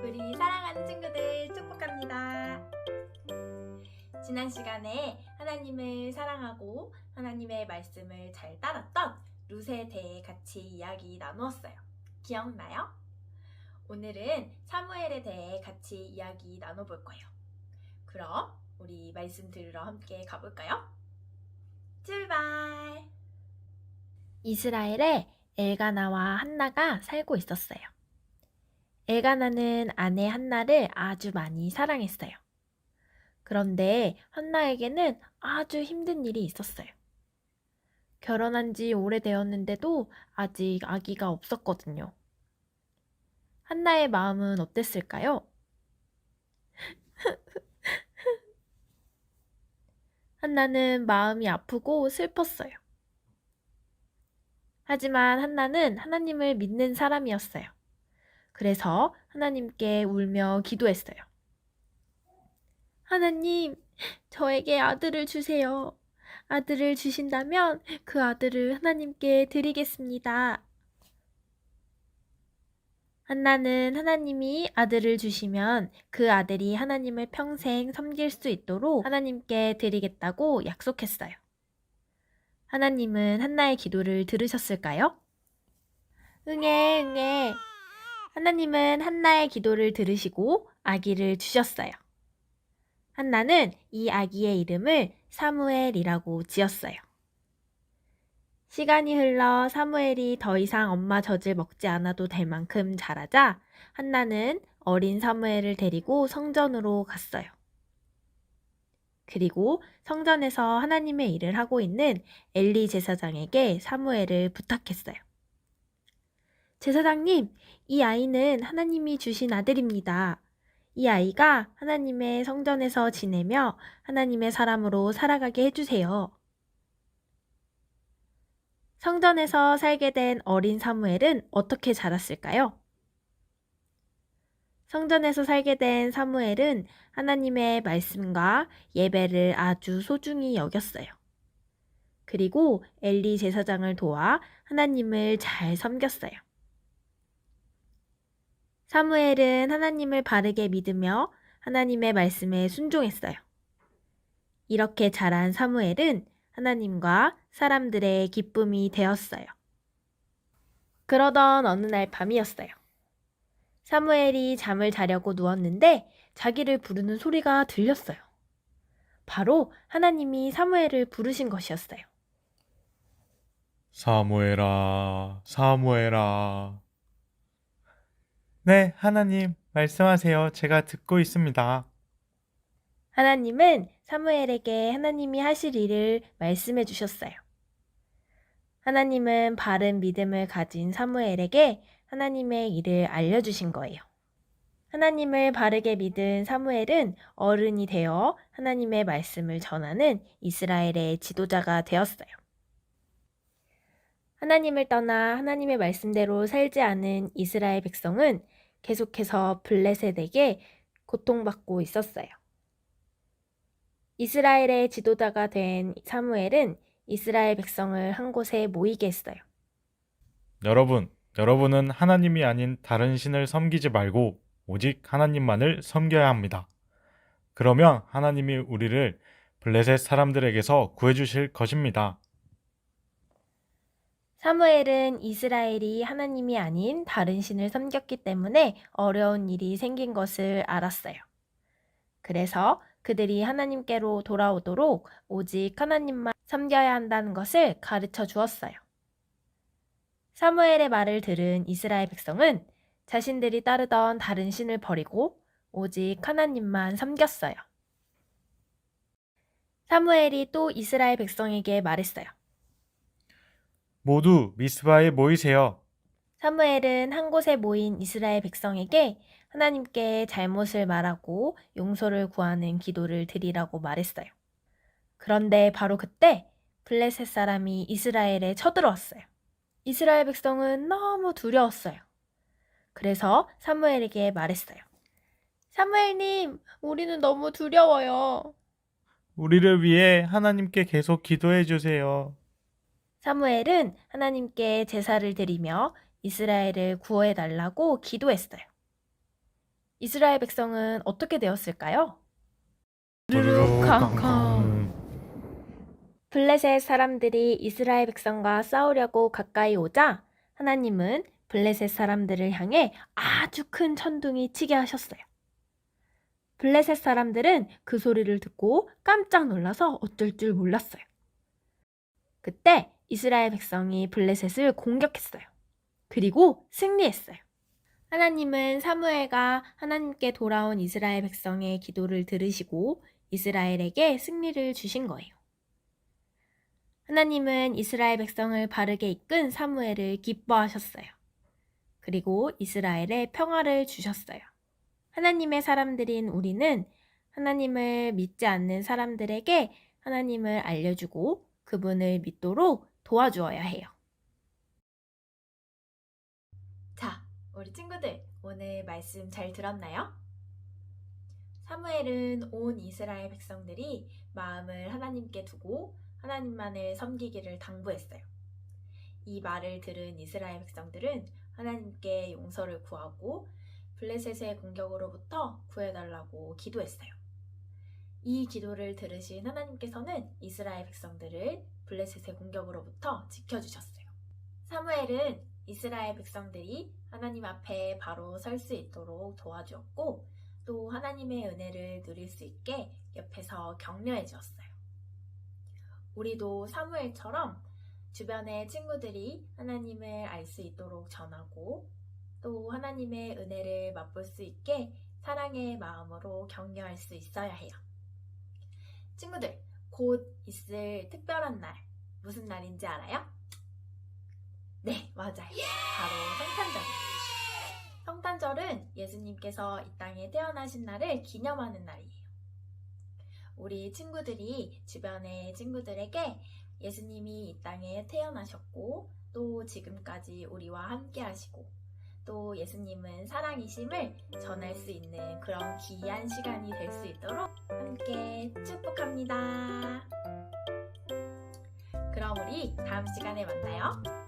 우리 사랑하는 친구들 축복합니다. 지난 시간에 하나님을 사랑하고 하나님의 말씀을 잘 따랐던 룻에 대해 같이 이야기 나누었어요. 기억나요? 오늘은 사무엘에 대해 같이 이야기 나눠볼 거예요. 그럼 우리 말씀 들으러 함께 가볼까요? 출발! 이스라엘에 엘가나와 한나가 살고 있었어요. 엘가나는 아내 한나를 아주 많이 사랑했어요. 그런데 한나에게는 아주 힘든 일이 있었어요. 결혼한 지 오래되었는데도 아직 아기가 없었거든요. 한나의 마음은 어땠을까요? 한나는 마음이 아프고 슬펐어요. 하지만 한나는 하나님을 믿는 사람이었어요. 그래서 하나님께 울며 기도했어요. 하나님, 저에게 아들을 주세요. 아들을 주신다면 그 아들을 하나님께 드리겠습니다. 한나는 하나님이 아들을 주시면 그 아들이 하나님을 평생 섬길 수 있도록 하나님께 드리겠다고 약속했어요. 하나님은 한나의 기도를 들으셨을까요? 응애. 하나님은 한나의 기도를 들으시고 아기를 주셨어요. 한나는 이 아기의 이름을 사무엘이라고 지었어요. 시간이 흘러 사무엘이 더 이상 엄마 젖을 먹지 않아도 될 만큼 자라자 한나는 어린 사무엘을 데리고 성전으로 갔어요. 그리고 성전에서 하나님의 일을 하고 있는 엘리 제사장에게 사무엘을 부탁했어요. 제사장님, 이 아이는 하나님이 주신 아들입니다. 이 아이가 하나님의 성전에서 지내며 하나님의 사람으로 살아가게 해주세요. 성전에서 살게 된 어린 사무엘은 어떻게 자랐을까요? 성전에서 살게 된 사무엘은 하나님의 말씀과 예배를 아주 소중히 여겼어요. 그리고 엘리 제사장을 도와 하나님을 잘 섬겼어요. 사무엘은 하나님을 바르게 믿으며 하나님의 말씀에 순종했어요. 이렇게 자란 사무엘은 하나님과 사람들의 기쁨이 되었어요. 그러던 어느 날 밤이었어요. 사무엘이 잠을 자려고 누웠는데 자기를 부르는 소리가 들렸어요. 바로 하나님이 사무엘을 부르신 것이었어요. 사무엘아, 사무엘아. 네, 하나님, 말씀하세요. 제가 듣고 있습니다. 하나님은 사무엘에게 하나님이 하실 일을 말씀해 주셨어요. 하나님은 바른 믿음을 가진 사무엘에게 하나님의 일을 알려주신 거예요. 하나님을 바르게 믿은 사무엘은 어른이 되어 하나님의 말씀을 전하는 이스라엘의 지도자가 되었어요. 하나님을 떠나 하나님의 말씀대로 살지 않은 이스라엘 백성은 계속해서 블레셋에게 고통받고 있었어요. 이스라엘의 지도자가 된 사무엘은 이스라엘 백성을 한 곳에 모이게 했어요. 여러분은 하나님이 아닌 다른 신을 섬기지 말고 오직 하나님만을 섬겨야 합니다. 그러면 하나님이 우리를 블레셋 사람들에게서 구해주실 것입니다. 사무엘은 이스라엘이 하나님이 아닌 다른 신을 섬겼기 때문에 어려운 일이 생긴 것을 알았어요. 그래서 그들이 하나님께로 돌아오도록 오직 하나님만 섬겨야 한다는 것을 가르쳐 주었어요. 사무엘의 말을 들은 이스라엘 백성은 자신들이 따르던 다른 신을 버리고 오직 하나님만 섬겼어요. 사무엘이 또 이스라엘 백성에게 말했어요. 모두 미스바에 모이세요. 사무엘은 한 곳에 모인 이스라엘 백성에게 하나님께 잘못을 말하고 용서를 구하는 기도를 드리라고 말했어요. 그런데 바로 그때 블레셋 사람이 이스라엘에 쳐들어왔어요. 이스라엘 백성은 너무 두려웠어요. 그래서 사무엘에게 말했어요. 사무엘님, 우리는 너무 두려워요. 우리를 위해 하나님께 계속 기도해 주세요. 사무엘은 하나님께 제사를 드리며 이스라엘을 구해달라고 기도했어요. 이스라엘 백성은 어떻게 되었을까요? 루루루 캉캉. 블레셋 사람들이 이스라엘 백성과 싸우려고 가까이 오자 하나님은 블레셋 사람들을 향해 아주 큰 천둥이 치게 하셨어요. 블레셋 사람들은 그 소리를 듣고 깜짝 놀라서 어쩔 줄 몰랐어요. 그때 이스라엘 백성이 블레셋을 공격했어요. 그리고 승리했어요. 하나님은 사무엘과 하나님께 돌아온 이스라엘 백성의 기도를 들으시고 이스라엘에게 승리를 주신 거예요. 하나님은 이스라엘 백성을 바르게 이끈 사무엘을 기뻐하셨어요. 그리고 이스라엘에 평화를 주셨어요. 하나님의 사람들인 우리는 하나님을 믿지 않는 사람들에게 하나님을 알려주고 그분을 믿도록 도와주어야 해요. 자, 우리 친구들 오늘 말씀 잘 들었나요? 사무엘은 온 이스라엘 백성들이 마음을 하나님께 두고 하나님만을 섬기기를 당부했어요. 이 말을 들은 이스라엘 백성들은 하나님께 용서를 구하고 블레셋의 공격으로부터 구해달라고 기도했어요. 이 기도를 들으신 하나님께서는 이스라엘 백성들을 블레셋의 공격으로부터 지켜주셨어요. 사무엘은 이스라엘 백성들이 하나님 앞에 바로 설 수 있도록 도와주었고 또 하나님의 은혜를 누릴 수 있게 옆에서 격려해 주었어요. 우리도 사무엘처럼 주변의 친구들이 하나님을 알 수 있도록 전하고 또 하나님의 은혜를 맛볼 수 있게 사랑의 마음으로 격려할 수 있어야 해요. 친구들, 곧 있을 특별한 날, 무슨 날인지 알아요? 네, 맞아요. 바로 성탄절이에요. 성탄절은 예수님께서 이 땅에 태어나신 날을 기념하는 날이에요. 우리 친구들이 주변의 친구들에게 예수님이 이 땅에 태어나셨고 또 지금까지 우리와 함께 하시고 또 예수님은 사랑이심을 전할 수 있는 그런 귀한 시간이 될 수 있도록 함께 축복합니다. 그럼 우리 다음 시간에 만나요.